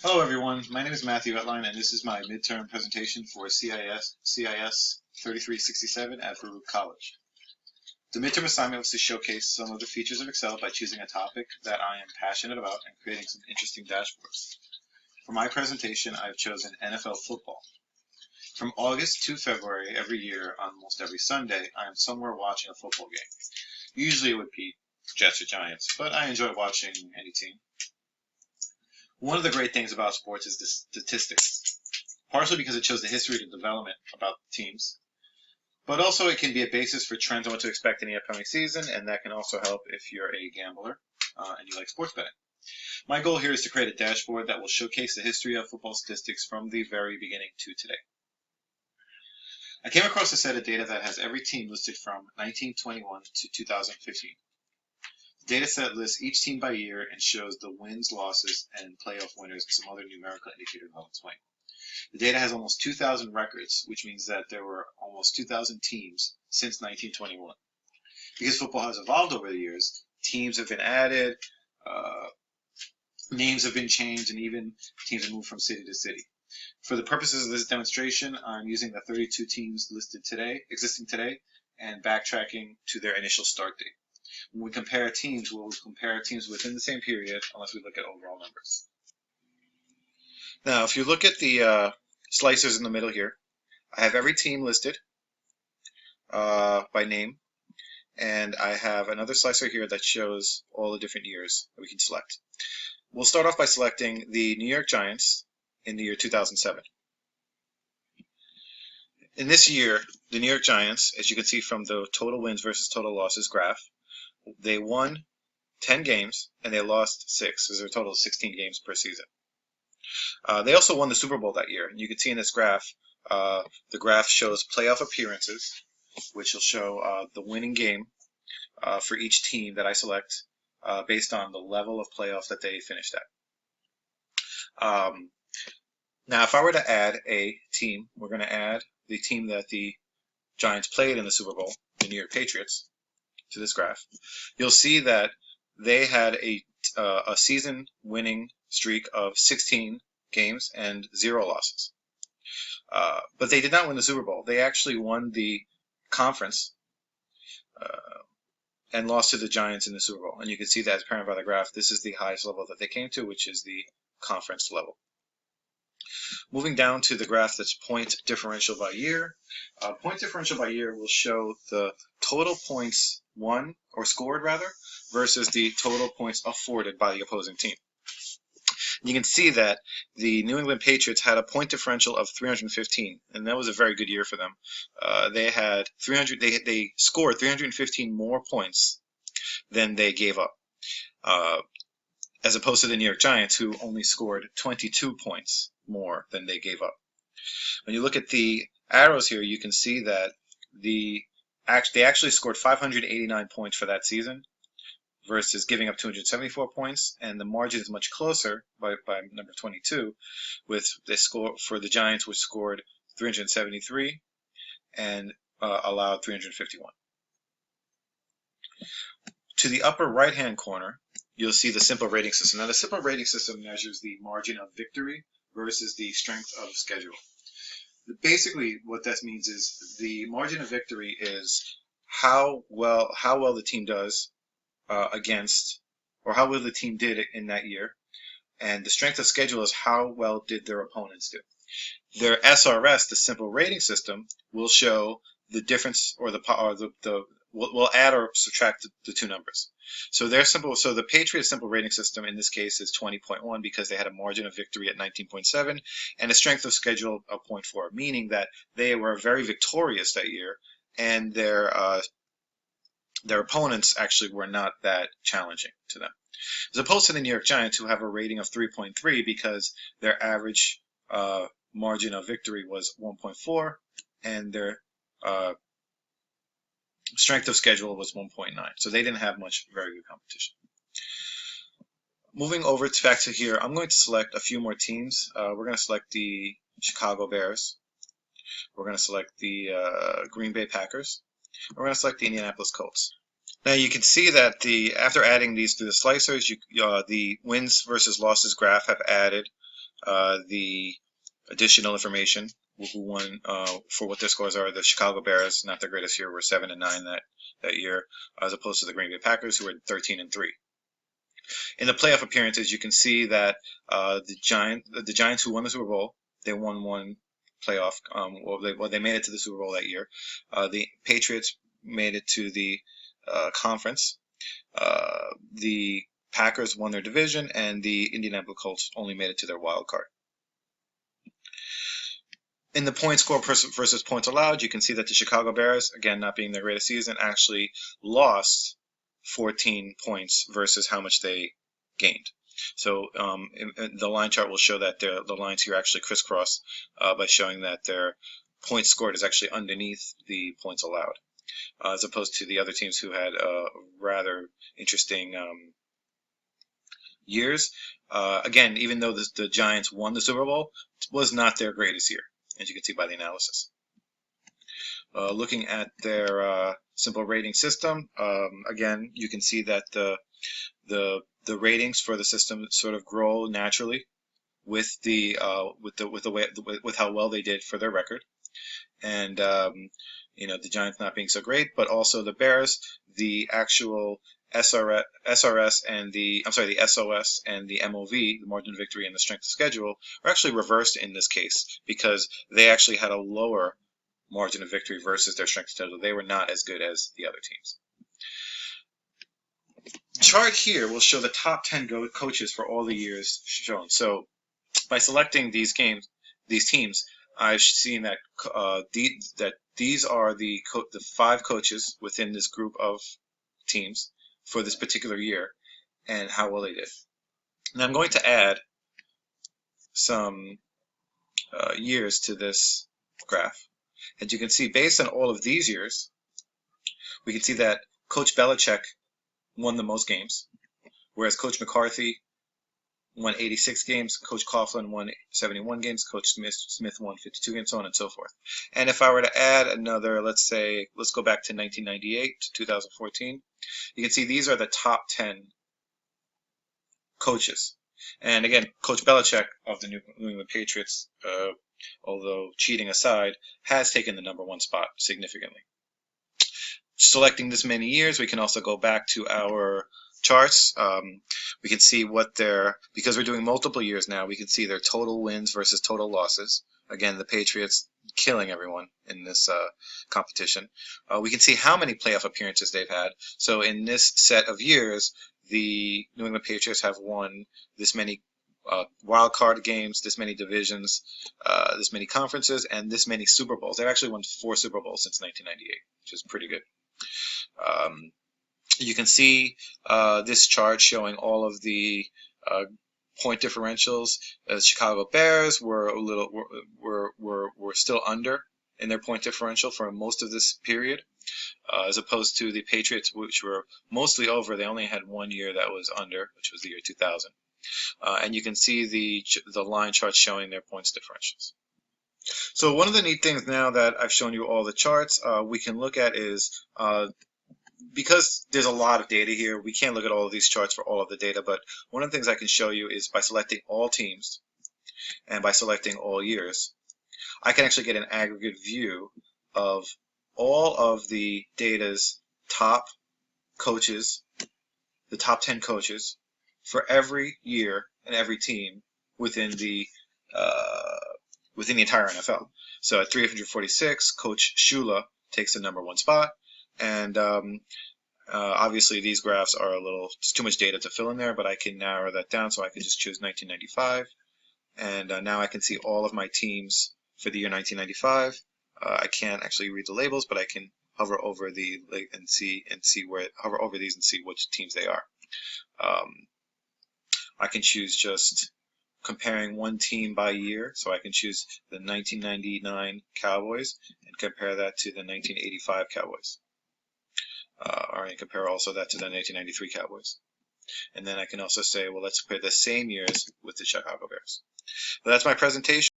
Hello everyone, my name is Matthew Etline and this is my midterm presentation for CIS 3367 at Baruch College. The midterm assignment was to showcase some of the features of Excel by choosing a topic that I am passionate about and creating some interesting dashboards. For my presentation, I've chosen NFL football. From August to February every year, almost every Sunday, I am somewhere watching a football game. Usually it would be Jets or Giants, but I enjoy watching any team. One of the great things about sports is the statistics, partially because it shows the history and development about teams, but also it can be a basis for trends on what to expect in the upcoming season, and that can also help if you're a gambler and you like sports betting. My goal here is to create a dashboard that will showcase the history of football statistics from the very beginning to today. I came across a set of data that has every team listed from 1921 to 2015. The data set lists each team by year and shows the wins, losses, and playoff winners and some other numerical indicators on swing. The data has almost 2,000 records, which means that there were almost 2,000 teams since 1921. Because football has evolved over the years, teams have been added, names have been changed, and even teams have moved from city to city. For the purposes of this demonstration, I'm using the 32 teams existing today, and backtracking to their initial start date. When we compare teams, we'll compare teams within the same period unless we look at overall numbers. Now, if you look at the slicers in the middle here, I have every team listed by name, and I have another slicer here that shows all the different years that we can select. We'll start off by selecting the New York Giants in the year 2007. In this year, the New York Giants, as you can see from the total wins versus total losses graph, they won 10 games and they lost 6. So there's a total of 16 games per season. They also won the Super Bowl that year. And you can see in this graph, the graph shows playoff appearances, which will show the winning game for each team that I select based on the level of playoff that they finished at. Now, if I were to add a team, we're going to add the team that the Giants played in the Super Bowl, the New York Patriots, to this graph. You'll see that they had a season winning streak of 16 games and 0 losses. But they did not win the Super Bowl. They actually won the conference and lost to the Giants in the Super Bowl. And you can see that as apparent by the graph. This is the highest level that they came to, which is the conference level. Moving down to the graph that's point differential by year. Point differential by year will show the total points won, or scored rather, versus the total points afforded by the opposing team. You can see that the New England Patriots had a point differential of 315, and that was a very good year for them. They had they scored 315 more points than they gave up, as opposed to the New York Giants, who only scored 22 points more than they gave up. When you look at the arrows here, you can see that they actually scored 589 points for that season versus giving up 274 points, and the margin is much closer by number 22, with the score for the Giants, which scored 373 and allowed 351. To the upper right-hand corner, you'll see the simple rating system. Now, the simple rating system measures the margin of victory versus the strength of schedule. Basically, what that means is the margin of victory is how well the team does against, or how well the team did in that year, and the strength of schedule is how well did their opponents do. Their SRS, the simple rating system, will show the difference, or will add or subtract the two numbers. So the Patriots simple rating system in this case is 20.1 because they had a margin of victory at 19.7 and a strength of schedule of 0.4, meaning that they were very victorious that year, and their opponents actually were not that challenging to them. As opposed to the New York Giants, who have a rating of 3.3 because their average margin of victory was 1.4 and their strength of schedule was 1.9. So they didn't have very good competition. Moving over back to here, I'm going to select a few more teams. We're going to select the Chicago Bears. We're going to select the Green Bay Packers. We're going to select the Indianapolis Colts. Now you can see that after adding these to the slicers, the wins versus losses graph have added the additional information, who won for what their scores are. The Chicago Bears, not their greatest year, were 7-9 that year, as opposed to the Green Bay Packers, who were 13-3. In the playoff appearances, you can see that the Giants who won the Super Bowl, they won one playoff. They made it to the Super Bowl that year. The Patriots made it to the conference. The Packers won their division, and the Indianapolis Colts only made it to their wild card. In the point score versus points allowed, you can see that the Chicago Bears, again not being their greatest season, actually lost 14 points versus how much they gained. So the line chart will show that the lines here actually crisscross by showing that their points scored is actually underneath the points allowed, as opposed to the other teams who had rather interesting years. Again, even though the Giants won the Super Bowl, it was not their greatest year, as you can see by the analysis. Looking at their simple rating system, again, you can see that the ratings for the system sort of grow naturally with with how well they did for their record, and the Giants not being so great, but also the Bears, the actual SRS and the SOS and the MOV, the margin of victory and the strength of schedule, are actually reversed in this case because they actually had a lower margin of victory versus their strength of schedule. They were not as good as the other teams. The chart here will show the top 10 coaches for all the years shown. So by selecting these teams, I've seen that these are the 5 coaches within this group of teams for this particular year and how well they did. And I'm going to add some years to this graph. As you can see, based on all of these years, we can see that Coach Belichick won the most games, whereas Coach McCarthy won 86 games, Coach Coughlin won 71 games, Coach Smith won 52 games, so on and so forth. And if I were to add another, let's go back to 1998 to 2014, you can see these are the top 10 coaches. And again, Coach Belichick of the New England Patriots, although cheating aside, has taken the #1 spot significantly. Selecting this many years, we can also go back to our charts. We can see because we're doing multiple years now, we can see their total wins versus total losses. Again, the Patriots killing everyone in this competition. We can see how many playoff appearances they've had. So in this set of years, the New England Patriots have won this many wild card games, this many divisions, this many conferences, and this many Super Bowls. They've actually won 4 Super Bowls since 1998, which is pretty good. You can see this chart showing all of the point differentials. Chicago Bears were still under in their point differential for most of this period, as opposed to the Patriots, which were mostly over. They only had 1 year that was under, which was the year 2000. And you can see the line chart showing their points differentials. So one of the neat things now that I've shown you all the charts, we can look at is, because there's a lot of data here, we can't look at all of these charts for all of the data, but one of the things I can show you is by selecting all teams and by selecting all years, I can actually get an aggregate view of all of the data's top coaches, the top 10 coaches for every year and every team within the entire NFL. So at 346, Coach Shula takes the #1 spot, and obviously these graphs are it's too much data to fill in there, but I can narrow that down, so I can just choose 1995, and now I can see all of my teams for the year 1995. I can't actually read the labels, but I can hover over hover over these and see which teams they are. I can choose just comparing one team by year, so I can choose the 1999 Cowboys and compare that to the 1985 Cowboys. Or I can compare also that to the 1993 Cowboys. And then I can also say, well, let's compare the same years with the Chicago Bears. But that's my presentation.